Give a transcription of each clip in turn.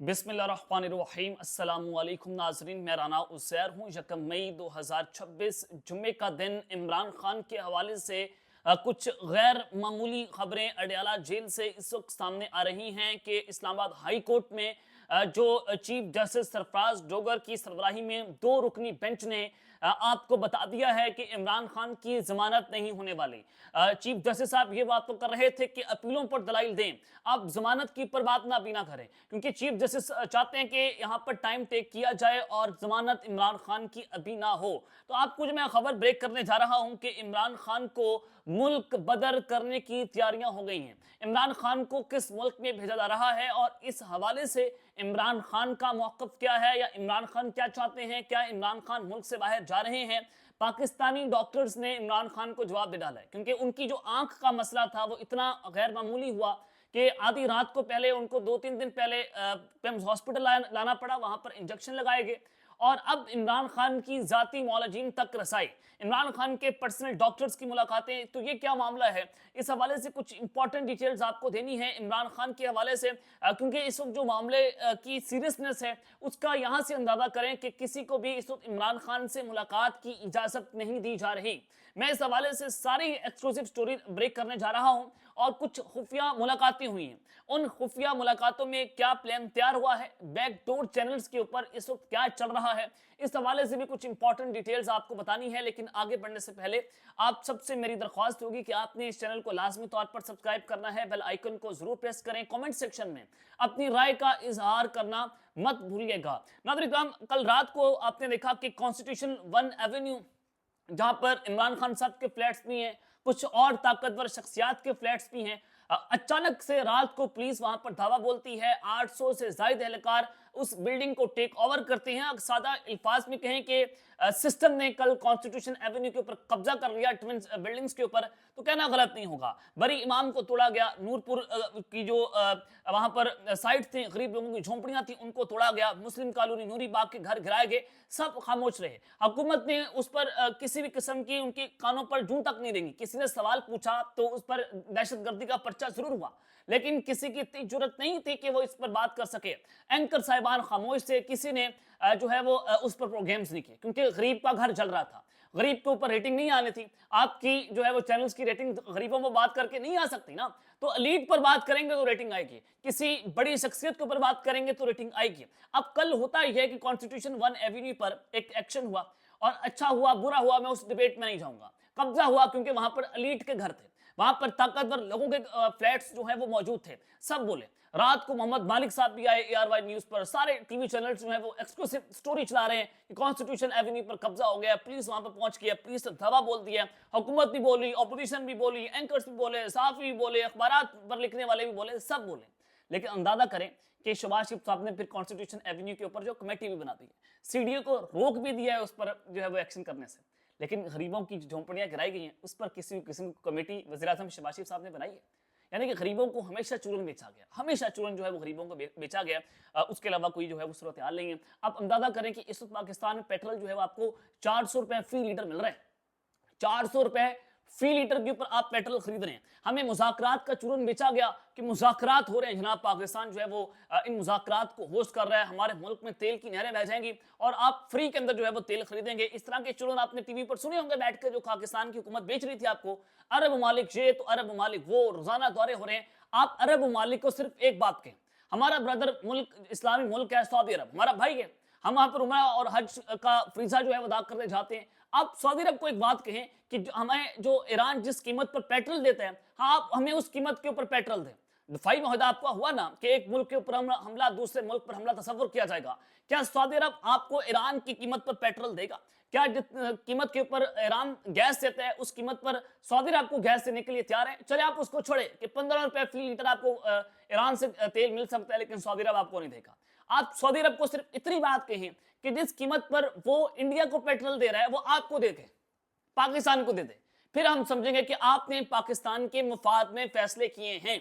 बिस्मिल्लाहिर्रहमानिर्रहीम। अस्सलाम वालेकुम नाज़रीन, मैं राना उज़ैर हूँ। 1 मई 2026 जुम्मे का दिन इमरान खान के हवाले से कुछ गैर मामूली खबरें अडयाला जेल से इस वक्त सामने आ रही हैं कि इस्लामाबाद हाई कोर्ट में जो चीफ जस्टिस सरफराज डोगर की सरबराही में 2 रुकनी बेंच ने आपको बता दिया है कि इमरान खान की जमानत नहीं होने वाली। चीफ जस्टिस साहब ये बात तो कर रहे थे कि अपीलों पर दलाइल दें, आप जमानत की पर बात ना भी ना करें, क्योंकि चीफ जस्टिस चाहते हैं कि यहाँ पर टाइम टेक किया जाए और जमानत इमरान खान की अभी ना हो। तो आपको जो मैं खबर ब्रेक करने जा रहा हूँ कि इमरान खान को मुल्क बदर करने की तैयारियां हो गई हैं। इमरान खान को किस मुल्क में भेजा जा रहा है और इस हवाले से इमरान खान का मौक़िफ़ क्या है, या इमरान खान क्या चाहते हैं, क्या इमरान खान मुल्क से बाहर जा रहे हैं। पाकिस्तानी डॉक्टर्स ने इमरान खान को जवाब दे डाला है, क्योंकि उनकी जो आंख का मसला था वो इतना गैर मामूली हुआ कि आधी रात को पहले उनको 2-3 दिन पहले पिम्स हॉस्पिटल लाना पड़ा, वहां पर इंजेक्शन लगाए गए। और अब इमरान खान की जाती मौलजीन तक रसाई, इमरान खान के पर्सनल डॉक्टर्स की मुलाकातें, तो ये क्या मामला है, इस हवाले से कुछ इंपॉर्टेंट डिटेल्स आपको देनी है इमरान खान के हवाले से, क्योंकि इस वक्त जो मामले की सीरियसनेस है उसका यहाँ से अंदाजा करें कि किसी को भी इस वक्त इमरान खान से मुलाकात की इजाज़त नहीं दी जा रही। मैं इस हवाले से सारी एक्सक्लूसिव स्टोरी ब्रेक करने जा रहा हूँ और कुछ खुफिया मुलाकातें हुई हैं, उन खुफिया मुलाकातों में क्या प्लान तैयार हुआ है, बैकडोर चैनल्स के ऊपर इस वक्त क्या चल रहा है, इस हवाले से भी कुछ इंपॉर्टेंट डिटेल्स आपको बतानी है। लेकिन आगे बढ़ने से पहले आप सबसे मेरी दरख्वास्त होगी कि आपने इस चैनल को लाजमी तौर पर सब्सक्राइब करना है, बेल आइकन को जरूर प्रेस करें, कमेंट सेक्शन में अपनी राय का इजहार करना मत भूलिएगा। नाज़रीन, कल रात को आपने देखा कि कॉन्स्टिट्यूशन 1 एवेन्यू, जहां पर इमरान खान साहब के फ्लैट्स भी हैं, कुछ और ताकतवर शख्सियात के फ्लैट्स भी हैं, अचानक से रात को पुलिस वहां पर धावा बोलती है। 800 से ज्यादा एहलकार उस बिल्डिंग को टेक ओवर करते हैं। सादा अल्फाज में कहें कि सिस्टम ने कल कॉन्स्टिट्यूशन एवेन्यू के ऊपर कब्जा कर लिया, ट्विन बिल्डिंग्स के ऊपर, तो कहना गलत नहीं होगा। बरी इमाम को तोड़ा गया, नूरपुर की जो वहां पर साइट थी, गरीब लोगों की झोंपड़ियां थी, उनको तोड़ा गया, मुस्लिम कॉलोनी नूरी बाग के घर गिराए गए, सब खामोश रहे। हुकूमत ने उस पर किसी भी किस्म की उनके कानों पर जूं तक नहीं देंगी। किसी ने सवाल पूछा तो उस पर दहशतगर्दी का पर्चा जरूर हुआ, लेकिन किसी की इतनी जरूरत नहीं थी कि वो इस पर बात कर सके। एंकर साहिबान खामोश थे, किसी ने जो है वो उस पर प्रोग्राम्स नहीं किए, क्योंकि गरीब का घर जल रहा था, गरीब के ऊपर रेटिंग नहीं आनी थी। आपकी जो है वो चैनल्स की रेटिंग गरीबों पर बात करके नहीं आ सकती ना, तो एलीट पर बात करेंगे तो रेटिंग आएगी, किसी बड़ी शख्सियत के ऊपर बात करेंगे तो रेटिंग आएगी। अब कल होता यह है कि कॉन्स्टिट्यूशन 1 एवेन्यू पर एक एक्शन हुआ, और अच्छा हुआ बुरा हुआ मैं उस डिबेट में नहीं जाऊंगा। कब्जा हुआ क्योंकि वहां पर एलीट के घर थे, वहां पर ताकतवर लोगों के फ्लैट्स जो है वो मौजूद थे, सब बोले। रात को मोहम्मद मालिक साहब भी आए ARY न्यूज पर, सारे टीवी चैनल्स जो है वो एक्सक्लूसिव स्टोरी चला रहे हैं कि कॉन्स्टिट्यूशन एवेन्यू पर कब्जा हो गया, पुलिस वहां पर पहुंच गई, पुलिस ने धावा बोल दिया, हुकूमत भी बोली, ऑपोजिशन भी बोली, एंकर्स भी बोले, सहाफी भी बोले, अखबार पर लिखने वाले भी बोले, सब बोले। लेकिन अंदाजा करें कि शहबाज शरीफ साहब ने फिर कॉन्स्टिट्यूशन एवेन्यू के ऊपर जो कमेटी भी बना दी है, CDO को रोक भी दिया है उस पर जो है वो एक्शन करने से, लेकिन गरीबों की झोंपड़ियां गिराई गई हैं उस पर किसी किस्म की कमेटी वज़ीर-ए-आज़म शहबाज शरीफ साहब ने बनाई है। यानी कि गरीबों को हमेशा चूरन बेचा गया, हमेशा चूरन जो है वो गरीबों को बेचा गया, उसके अलावा कोई जो है वो सूरत हाल नहीं है। अब अंदाजा करें कि इस वक्त पाकिस्तान में पेट्रोल जो है वो आपको 400 रुपए फी लीटर मिल रहा है, 400 रुपए फी लीटर के ऊपर आप पेट्रोल खरीद रहे हैं। हमें मुज़ाकरात का चूरन बेचा गया कि मुज़ाकरात हो रहे हैं जनाब, पाकिस्तान जो है वो इन मुज़ाकरात को होस्ट कर रहा है, हमारे मुल्क में तेल की नहरें बह जाएंगी और आप फ्री के अंदर जो है वो तेल खरीदेंगे। इस तरह के चूरन आपने टीवी पर सुने होंगे बैठ कर, जो पाकिस्तान की हुकूमत बेच रही थी आपको। अरब ममालिक ये तो अरब ममालिक वो, रोजाना दौरे हो रहे हैं। आप अरब ममालिक को सिर्फ एक बात कहें, हमारा ब्रदर मुल्क इस्लामी मुल्क है सऊदी अरब, हमारा भाई है, हम वहां पर उमरा और हज का फरीजा जो है अदा करते जाते हैं। आप सऊदी अरब को एक बात कहें कि हमें जो ईरान जिस कीमत पर पेट्रोल देता है, हाँ आप हमें उस कीमत के ऊपर पेट्रोल दें। दफाई माहदा आपका हुआ ना कि एक मुल्क के ऊपर हमला, दूसरे मुल्क पर हमला तसव्वुर किया जाएगा। क्या सऊदी अरब आपको ईरान की कीमत पर पेट्रोल देगा? क्या जिस कीमत के ऊपर ईरान गैस देता है उस कीमत पर सऊदी अरब आपको गैस देने के लिए तैयार है? चले आप उसको छोड़े कि 15 रुपए फी लीटर आपको ईरान से तेल मिल सकता है, लेकिन सऊदी अरब आपको नहीं देगा। आप सऊदी अरब को सिर्फ इतनी बात कहें कि जिस कीमत पर वो इंडिया को पेट्रोल दे रहा है वो आपको दे दे, पाकिस्तान को दे दे, फिर हम समझेंगे कि आपने पाकिस्तान के मुफाद में फैसले किए हैं।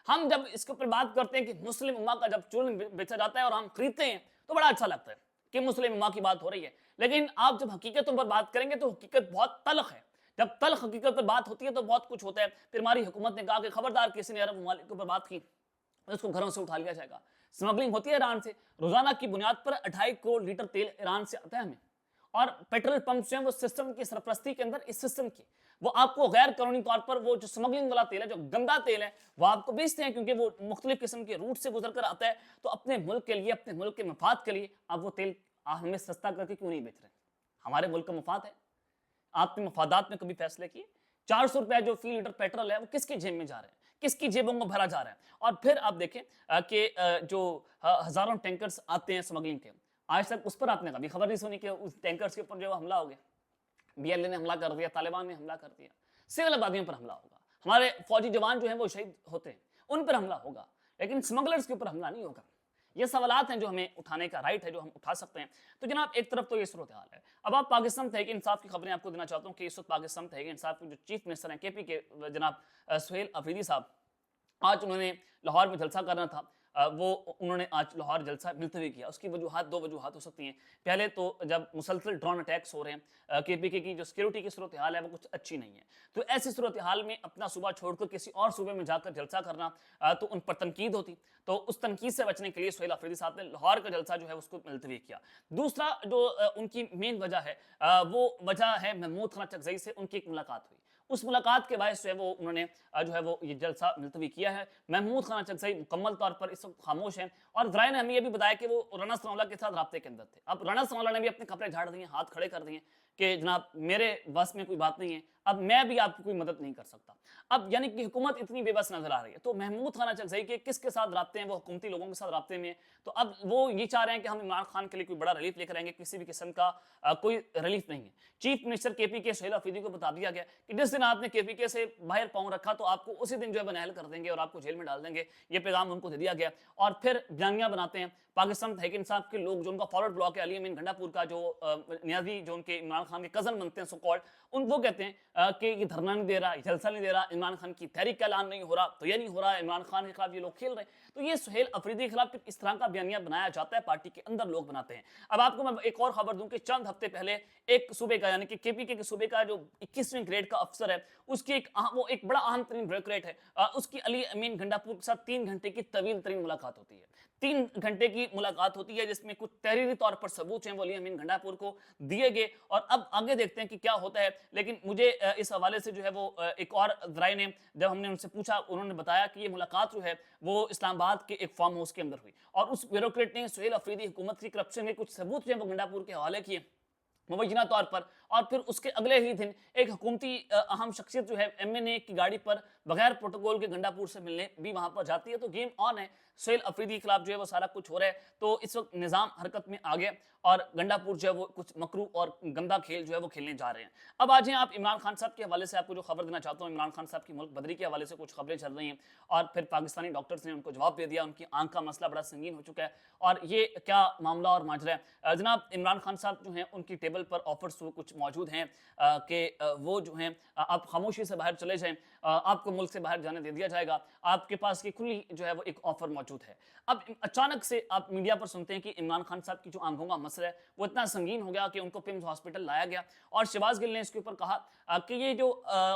हम जब इसके ऊपर बात करते हैं कि मुस्लिम उम्मा का जब चूरन बेचा जाता है और हम खरीदते हैं तो बड़ा अच्छा लगता है कि मुस्लिम उम्मा की बात हो रही है, लेकिन आप जब हकीकतों पर बात करेंगे तो हकीकत बहुत तल्ख है। जब तल्ख हकीकत पर बात होती है तो बहुत कुछ होता है। फिर हमारी हुकूमत ने कहा कि खबरदार किसी ने अरब ममालिक के ऊपर बात की उसको घरों से उठा लिया जाएगा। स्मगलिंग होती है ईरान से, रोजाना की बुनियाद पर 2.5 करोड़ लीटर तेल ईरान से आता है हमें। और पेट्रोल पंप जो है वो सिस्टम की सरपरस्ती के अंदर, इस सिस्टम की, वो आपको गैर कानूनी तौर पर वो जो स्मगलिंग वाला तेल है, जो गंदा तेल है, वो आपको बेचते हैं, क्योंकि वो मुख्तलिफ किस्म के रूट से गुजर कर आता है। तो अपने मुल्क के लिए, अपने मुल्क के मफाद के लिए आप वो तेल हमें सस्ता करके क्यों नहीं बेच रहे? हमारे मुल्क का मफाद है, आपने मफादात में कभी फैसले किए? 400 रुपए जो फी लीटर पेट्रोल है वो किसकी जेब में जा रहे हैं, किसकी जेबों को भरा जा रहा है? और फिर आप देखें कि जो हजारों टैंकर्स आते हैं स्मगलिंग के, आज तक उस पर आपने कभी खबर नहीं सुनी कि उस टैंकर्स के ऊपर जो हमला हो गया, बीएलए ने हमला कर दिया, तालिबान ने हमला कर दिया, सिविल आबादियों पर हमला होगा, हमारे फौजी जवान जो हैं वो शहीद होते हैं, उन पर हमला होगा, लेकिन स्मगलर्स के ऊपर हमला नहीं होगा। ये सवालात हैं जो हमें उठाने का राइट है, जो हम उठा सकते हैं। तो जनाब एक तरफ तो ये सूरत हाल है। अब आप पाकिस्तान तहरीक इंसाफ की खबरें आपको देना चाहता हूँ कि इस वक्त पाकिस्तान तहरीक इंसाफ के जो चीफ मिनिस्टर हैं केपी के जनाब सुहेल अफरीदी साहब, आज उन्होंने लाहौर में जलसा करना था, वो उन्होंने आज लाहौर जलसा मुलतवी किया। उसकी वजूहात, दो वजूहात हो सकती हैं। पहले तो जब मुसलसल ड्रोन अटैक्स हो रहे हैं, केपीके की जो सिक्योरिटी की सूरत हाल है वो कुछ अच्छी नहीं है, तो ऐसी सूरत हाल में अपना सूबा छोड़कर किसी और सूबे में जाकर जलसा करना, तो उन पर तनकीद होती। तो उस तनकीद से बचने के लिए सुहेल अफरीदी साहब ने लाहौर का जलसा जो है उसको मुलतवी किया। दूसरा जो उनकी मेन वजह है, वो वजह है महमूद खान चकजई से उनकी एक मुलाकात हुई। उस मुलाकात के बायस जो है वो उन्होंने जो है वो ये जलसा मुलतवी किया है। महमूद खान चकजई मुकम्मल तौर पर इस वक्त खामोश हैं, और ज़राए ने हमें ये भी बताया कि वो राना सनाउल्लाह के साथ राब्ते के अंदर थे। अब राना सनाउल्लाह ने भी अपने कपड़े झाड़ दिए, हाथ खड़े कर दिए कि जनाब मेरे बस में कोई बात नहीं है, अब मैं भी आपकी कोई मदद नहीं कर सकता। अब यानी कि हुकूमत इतनी बेबस नजर आ रही है। तो महमूद खान चकजई के किसके साथ राब्ते हैं? वो हुकूमती लोगों के साथ राब्ते में है। तो अब वो ये चाह रहे हैं कि हम इमरान खान के लिए कोई बड़ा रिलीफ लेकर आएंगे, किसी भी किस्म का कोई रिलीफ नहीं है। चीफ मिनिस्टर केपी के सुहेल अफरीदी को बता दिया गया कि जिस दिन आपने केपीके से बाहर पांव रखा तो आपको उसी दिन जो है बनहल कर देंगे और आपको जेल में डाल देंगे। ये पैगाम उनको दे दिया गया। और फिर बयानिया बनाते हैं पाकिस्तान तहरीक इंसाफ के लोग, जो उनका फॉरवर्ड ब्लॉक है, अली अमीन गंडापुर का, जो नियाजी जो उनके इमरान खान के कजन बनते हैं सो कॉल्ड, वो कहते हैं कि ये धरना नहीं दे रहा, जलसा नहीं दे रहा, इमरान खान की तहरीक का ऐलान नहीं हो रहा, तो ये नहीं हो रहा, इमरान खान के खिलाफ ये लोग खेल रहे हैं। तो ये सुहेल अफरीदी के खिलाफ इस तरह का बयानिया बनाया जाता है, पार्टी के अंदर लोग बनाते हैं। अब आपको मैं एक और खबर दूं कि चंद हफ्ते पहले एक सूबे का, यानी कि केपीके के सूबे का जो 21वें ग्रेड का अफसर है, उसकी वो एक बड़ा अहम तरीन ब्यूरोक्रेट है, उसकी अली अमीन गंडापुर के साथ 3 घंटे की तवील तरीन मुलाकात होती है। 3 घंटे की मुलाकात होती है जिसमें कुछ तहरीरी तौर पर सबूत हैं वो अली अमीन गंडापुर को दिए गए। और अब आगे देखते हैं कि क्या होता है। लेकिन मुझे इस हवाले से जो है वो एक और ज़राए ने, जब हमने उनसे पूछा, उन्होंने बताया कि ये मुलाकात जो है वो इस्लामाबाद के एक फार्म हाउस के अंदर हुई, और उस ब्यूरोक्रेट ने सुहेल अफरीदी हुकूमत की करप्शन के कुछ सबूत जो है वो गंडापुर के हवाले किए मुबैना तौर पर। और फिर उसके अगले ही दिन एक हुकूमती अहम शख्सियत जो है एमएनए की गाड़ी पर बगैर प्रोटोकॉल के गंडापुर से मिलने भी वहां पर जाती है। तो गेम ऑन है, सुहेल अफरीदी के खिलाफ जो है वो सारा कुछ हो रहा है। तो इस वक्त निज़ाम हरकत में आ गया और गंडापुर जो है वो कुछ मकरू और गंदा खेल जो है वो खेलने जा रहे हैं। अब आ जाएं आप इमरान खान साहब के हवाले से आपको जो खबर देना चाहता हूँ। इमरान खान साहब की मुल्क बदरी के हवाले से कुछ खबरें चल रही हैं, और फिर पाकिस्तानी डॉक्टर्स ने उनको जवाब दे दिया। उनकी आंख का मसला बड़ा संगीन हो चुका है, और ये क्या मामला और माजरा है। जनाब इमरान खान साहब जो हैं उनकी टेबल पर ऑफर्स कुछ मौजूद हैं कि वो जो हैं आप खामोशी से बाहर चले जाएं, आपको मुल्क से बाहर जाने दे दिया जाएगा, आपके पास की खुली जो है वो एक ऑफर मौजूद है। अब अचानक से आप मीडिया पर सुनते हैं कि इमरान खान साहब की जो आंखों का मसला है वो इतना संगीन हो गया कि उनको पिम्स हॉस्पिटल लाया गया, और शहबाज गिल ने इसके ऊपर कहा कि ये जो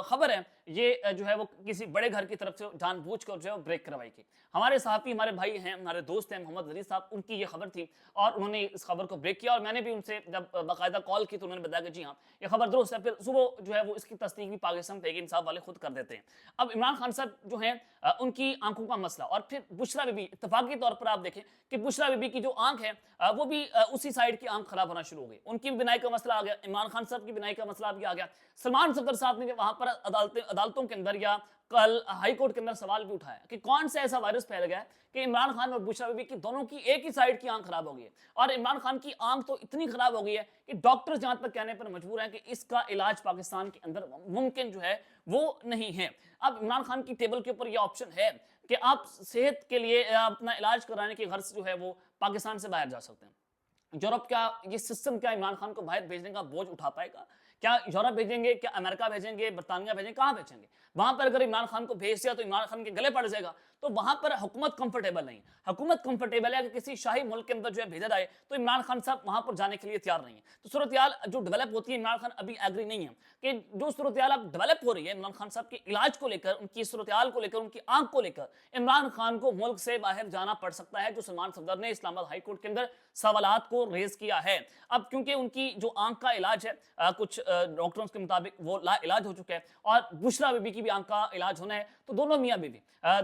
खबर है ये जो है वो किसी बड़े घर की तरफ से जानबूझकर जो है ब्रेक करवाई गई। हमारे साथी, हमारे भाई हैं, हमारे दोस्त हैं मोहम्मद अली साहब, उनकी ये खबर थी और उन्होंने इस खबर को ब्रेक किया, और मैंने भी उनसे जब बाकायदा कॉल की तो उन्होंने बताया कि जी हाँ ये खबर दुरुस्त है। फिर सुबह जो है वो इसकी तस्दीक भी पाकिस्तान तहरीक इंसाफ वाले खुद कर देते हैं। अब इमरान खान साहब जो हैं उनकी आंखों का मसला, और फिर बुशरा बीबी, इत्तफाकी तौर पर आप देखें कि बुशरा बीबी की जो आंख है वो भी उसी साइड की आंख खराब होना शुरू हो गई, उनकी भी बिनाई का मसला आ गया, इमरान खान साहब की बिनाई का मसला भी आ गया। सलमान सफदर साहब ने वहां पर अदालतों के अंदर या कल हाई कोर्ट के अंदर सवाल भी उठाया कि कौन सा ऐसा वायरस फैल गया है कि इमरान खान और बुशरा बीबी की दोनों की एक ही साइड की आंख खराब हो गई है, और इमरान खान की आंख तो इतनी खराब हो गई है कि डॉक्टर जहां तक कहने पर मजबूर हैं कि इसका इलाज पाकिस्तान के अंदर मुमकिन जो है वो नहीं है। अब इमरान खान की टेबल के ऊपर यह ऑप्शन है कि आप सेहत के लिए अपना इलाज कराने की गर्ज जो है वो पाकिस्तान से बाहर जा सकते हैं। यूरोप का ये सिस्टम क्या इमरान खान को बाहर भेजने का बोझ उठा पाएगा? क्या यूरोप भेजेंगे, क्या अमेरिका भेजेंगे, बरतानिया भेजेंगे, कहाँ भेजेंगे? वहां पर अगर इमरान खान को भेज दिया तो इमरान खान के गले पड़ जाएगा, تو وہاں پر حکومت کمفرٹیبل نہیں ہے. حکومت کمفرٹیبل ہے کہ کسی شاہی ملک کے اندر جو ہے بھیجا جائے, تو عمران خان صاحب وہاں پر جانے کے لیے تیار نہیں ہے. تو صورتحال جو ڈیولپ ہوتی ہے, عمران خان ابھی ایگری نہیں ہے کہ جو صورتحال اب ڈیولپ ہو رہی ہے عمران خان صاحب کے علاج کو لے کر, ان کی صورتحال کو لے کر, ان کی آنکھ کو لے کر, عمران خان کو ملک سے باہر جانا پڑ سکتا ہے, جو سلمان صفدر نے اسلام آباد ہائی کورٹ کے اندر سوالات کو ریز کیا ہے. اب کیونکہ ان کی جو آنکھ کا علاج ہے کچھ ڈاکٹروں کے مطابق وہ لا علاج ہو چکا ہے, اور بشرا بی بی کی بھی آنکھ کا علاج ہونا ہے, تو دونوں میاں بیوی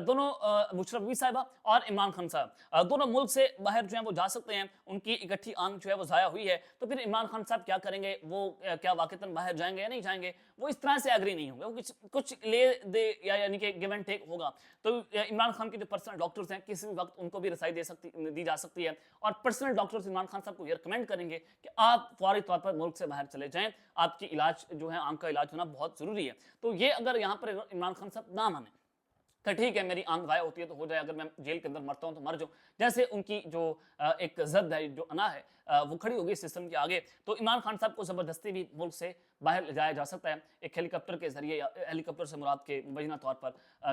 دونوں بشرا بی بی صاحبہ اور عمران خان صاحب دونوں ملک سے باہر جو ہیں وہ جا سکتے ہیں. ان کی اکٹھی آنکھ جو ہے وہ ضائع ہوئی ہے, تو پھر عمران خان صاحب کیا کریں گے؟ وہ کیا واقعتاً باہر جائیں گے یا نہیں جائیں گے؟ وہ اس طرح سے ایگری نہیں ہوں گے, وہ کچھ لے دے یعنی کہ گیو اینڈ ٹیک ہوگا. تو عمران خان کے جو پرسنل ڈاکٹرز ہیں کسی بھی وقت ان کو بھی رسائی دی جا سکتی ہے, اور پرسنل ڈاکٹرز عمران خان صاحب کو یہ ریکمینڈ کریں گے کہ آپ فوری طور پر ملک سے باہر چلے جائیں, آپ کی علاج جو ہے آنکھ کا علاج ہونا بہت ضروری ہے. تو یہ اگر یہاں پر عمران خان صاحب نہ مانیں کہ ٹھیک ہے میری آنکھ ضائع ہوتی ہے تو ہو جائے, اگر میں جیل کے اندر مرتا ہوں تو مر جاؤں, جیسے ان کی جو ایک زد ہے, جو انا ہے, وہ کھڑی ہوگی سسٹم کے آگے, تو عمران خان صاحب کو زبردستی بھی ملک سے باہر لے جایا جا سکتا ہے ایک ہیلی کاپٹر کے ذریعے, یا ہیلی کاپٹر سے مراد کے مبینہ طور پر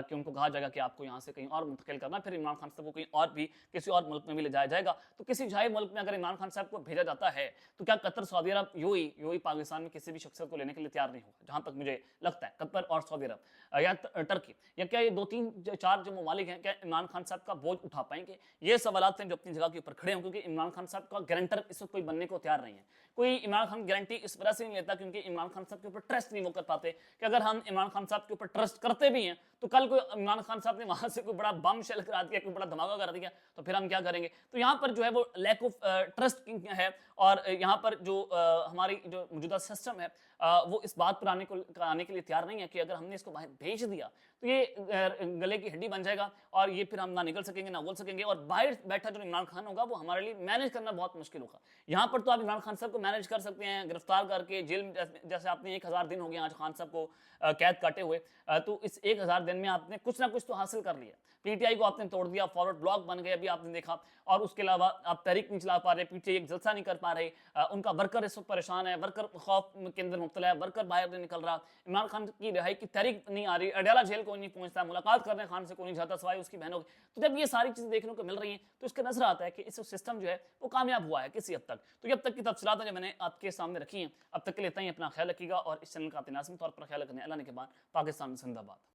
کہ ان کو کہا جائے گا کہ آپ کو یہاں سے کہیں اور منتقل کرنا, پھر عمران خان صاحب کو کہیں اور بھی کسی اور ملک میں بھی لے جایا جائے گا. تو کسی شاہی ملک میں اگر عمران خان صاحب کو بھیجا جاتا ہے تو کیا قطر, سعودی عرب, یو ای پاکستان میں کسی بھی شخصیت کو لینے کے لیے تیار نہیں ہوگا؟ جہاں تک مجھے لگتا ہے قطر اور سعودی عرب یا ٹرکی, یا کیا یہ 2-3-4 جو ممالک ہیں کیا عمران خان صاحب کا بوجھ اٹھا پائیں گے؟ یہ سوالات ہیں جو اپنی جگہ کے اوپر کھڑے ہوں, کیونکہ عمران خان صاحب کا گارنٹر اس وقت کوئی بننے کو تیار نہیں ہے. کوئی عمران خان گارنٹی اس وجہ سے نہیں لیتا کیونکہ عمران خان صاحب کے اوپر ٹرسٹ نہیں وہ کر پاتے کہ اگر ہم عمران خان صاحب کے اوپر ٹرسٹ کرتے بھی ہیں تو کل کوئی عمران خان صاحب نے وہاں سے کوئی بڑا بم شیل کرا دیا, کوئی بڑا دھماکہ کر دیا, تو پھر ہم کیا کریں گے؟ تو یہاں پر جو ہے وہ لیک آف ٹرسٹ ہے, اور یہاں پر جو ہماری جو موجودہ سسٹم ہے وہ اس بات پر آنے کے لیے تیار نہیں ہے کہ اگر ہم نے اس کو باہر بھیج دیا تو یہ گلے کی ہڈی بن جائے گا, اور یہ پھر ہم نہ نکل سکیں گے نہ بول سکیں گے, اور باہر بیٹھا جو عمران خان ہوگا وہ ہمارے لیے مینیج کرنا بہت مشکل ہوگا. یہاں پر تو آپ عمران خان صاحب کو مینیج کر سکتے ہیں گرفتار کر کے جیل میں, جیسے آپ نے 1000 دن ہو گئے آج خان صاحب کو قید کاٹے ہوئے, تو اس 1000 دن میں آپ نے کچھ نہ کچھ تو حاصل کر لیا. پی ٹی آئی کو آپ نے توڑ دیا, فارورڈ بلاک بن گئے ابھی آپ نے دیکھا, اور اس کے علاوہ آپ تحریک نہیں چلا پا رہے, پی ٹی آئی ایک جلسہ نہیں کر پا رہے, ان کا ورکر اس وقت پریشان ہے, ورکر خوف کے اندر مبتلا ہے, ورکر باہر نہیں نکل رہا, عمران خان کی رہائی کی تحریک نہیں آ رہی, اڈیالہ جیل کوئی نہیں پہنچتا, ملاقات کرنے خان سے کوئی نہیں جاتا سوائے اس کی بہنوں کی. تو جب یہ ساری چیزیں دیکھنے کو مل رہی ہیں تو اس کا نظر آتا ہے کہ اس سسٹم جو ہے وہ کامیاب ہوا ہے کسی حد تک. تو یہ اب تک کی تفصیلات جو میں نے آپ کے سامنے رکھی ہیں, اب تک کے لیے اتنا ہی. اپنا خیال رکھیے گا, اور اس چینل کا آپ نے لازمی طور پر خیال رکھنا ہے. اللہ نے کے بعد پاکستان زندہ باد.